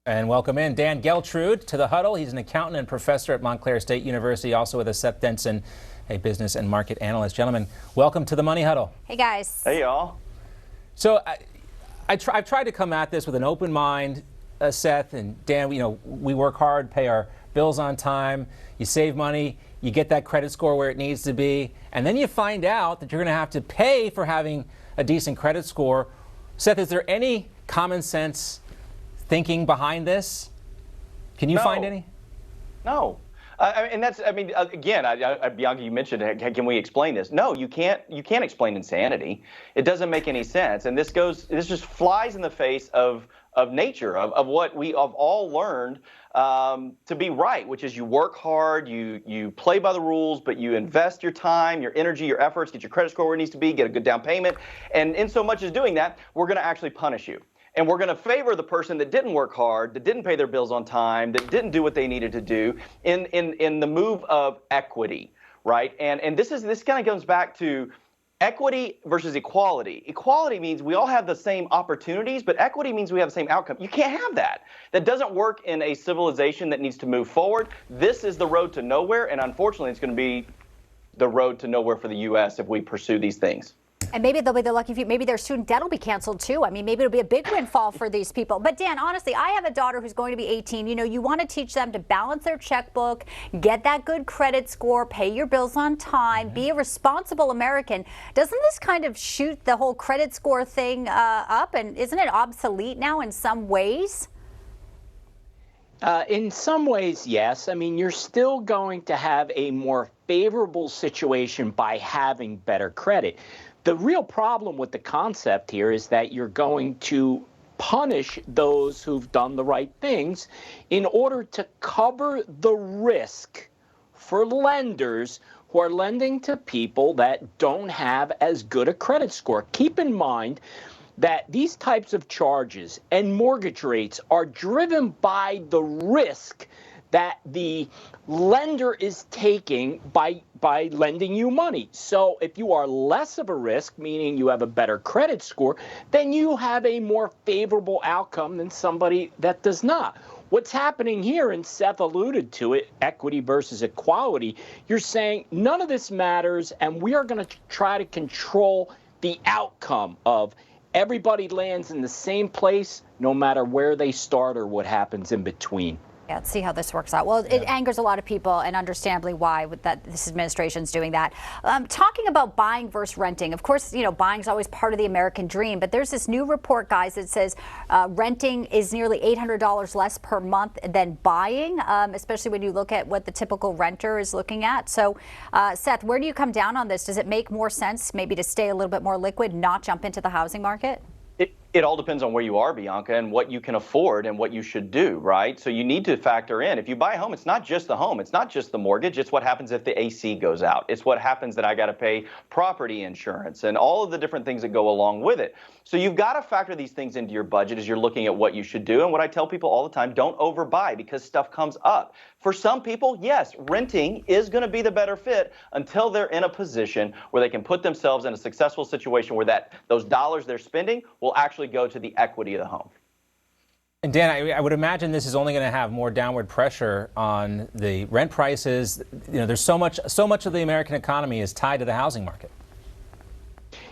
And welcome in Dan Geltrude to the huddle. He's an accountant and professor at Montclair State University, also with us Seth Denson, a business and market analyst. Gentlemen, welcome to the Money Huddle. Hey, guys. Hey, y'all. So I've tried to come at this with an open mind, Seth and Dan. You know, we work hard, pay our bills on time, you save money, you get that credit score where it needs to be, and then you find out that you're going to have to pay for having a decent credit score. Seth, is there any common sense thinking behind this? Can you find any? No. Again, Bianca, you mentioned, can we explain this? No, you can't explain insanity. It doesn't make any sense. And this just flies in the face of nature, of what we have all learned to be right, which is you work hard, you play by the rules, but you invest your time, your energy, your efforts, get your credit score where it needs to be, get a good down payment. And in so much as doing that, we're going to actually punish you. And we're going to favor the person that didn't work hard, that didn't pay their bills on time, that didn't do what they needed to do in the move of equity, right? And this kind of goes back to equity versus equality. Equality means we all have the same opportunities, but equity means we have the same outcome. You can't have that. That doesn't work in a civilization that needs to move forward. This is the road to nowhere, and unfortunately, it's going to be the road to nowhere for the U.S. if we pursue these things. And maybe they'll be the lucky few. Maybe their student debt will be canceled too. I mean, maybe it'll be a big windfall for these people. But Dan, honestly, I have a daughter who's going to be 18. You know, you want to teach them to balance their checkbook, get that good credit score, pay your bills on time, be a responsible American. Doesn't this kind of shoot the whole credit score thing up? And isn't it obsolete now in some ways? In some ways, yes. I mean, you're still going to have a more favorable situation by having better credit. The real problem with the concept here is that you're going to punish those who've done the right things in order to cover the risk for lenders who are lending to people that don't have as good a credit score. Keep in mind that these types of charges and mortgage rates are driven by the risk that the lender is taking by lending you money. So if you are less of a risk, meaning you have a better credit score, then you have a more favorable outcome than somebody that does not. What's happening here, and Seth alluded to it, equity versus equality, you're saying none of this matters, and we are going to try to control the outcome of everybody lands in the same place, no matter where they start or what happens in between. Yeah, let's see how this works out. Well, it angers a lot of people, and understandably why that this administration's doing that. Talking about buying versus renting, of course, you know, buying is always part of the American dream, but there's this new report, guys, that says renting is nearly $800 less per month than buying, especially when you look at what the typical renter is looking at. So, Seth, where do you come down on this? Does it make more sense maybe to stay a little bit more liquid, not jump into the housing market? It all depends on where you are, Bianca, and what you can afford and what you should do, right? So you need to factor in. If you buy a home, it's not just the home. It's not just the mortgage. It's what happens if the AC goes out. It's what happens that I got to pay property insurance and all of the different things that go along with it. So you've got to factor these things into your budget as you're looking at what you should do. And what I tell people all the time, don't overbuy because stuff comes up. For some people, yes, renting is going to be the better fit until they're in a position where they can put themselves in a successful situation where those dollars they're spending will actually go to the equity of the home. And Dan, I would imagine this is only going to have more downward pressure on the rent prices. You know, there's so much of the American economy is tied to the housing market.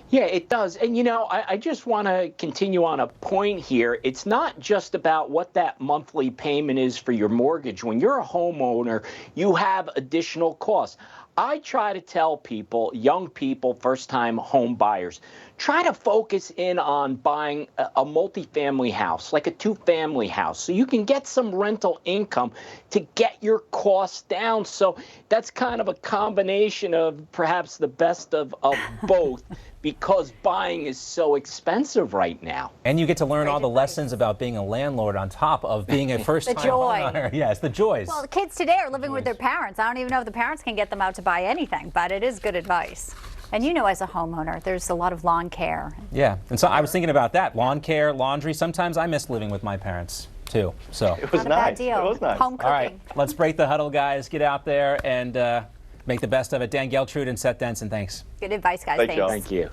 Yeah, it does. And, you know, I just want to continue on a point here. It's not just about what that monthly payment is for your mortgage. When you're a homeowner, you have additional costs. I try to tell people, young people, first-time home buyers, try to focus in on buying a multifamily house, like a two-family house, so you can get some rental income to get your costs down. So that's kind of a combination of perhaps the best of both, because buying is so expensive right now. And you get to learn all the lessons about being a landlord on top of being a first-time homeowner. Yes, the joys. Well, the kids today are living with their parents. I don't even know if the parents can get them out to buy anything, but it is good advice. And you know, as a homeowner, there's a lot of lawn care. Yeah, and so I was thinking about that. Lawn care, laundry. Sometimes I miss living with my parents, too. So it was not nice. a bad deal. It was nice. Home cooking. All right, let's break the huddle, guys. Get out there and make the best of it. Dan Geltrude and Seth Denson, thanks. Good advice, guys. Thanks. Thank you.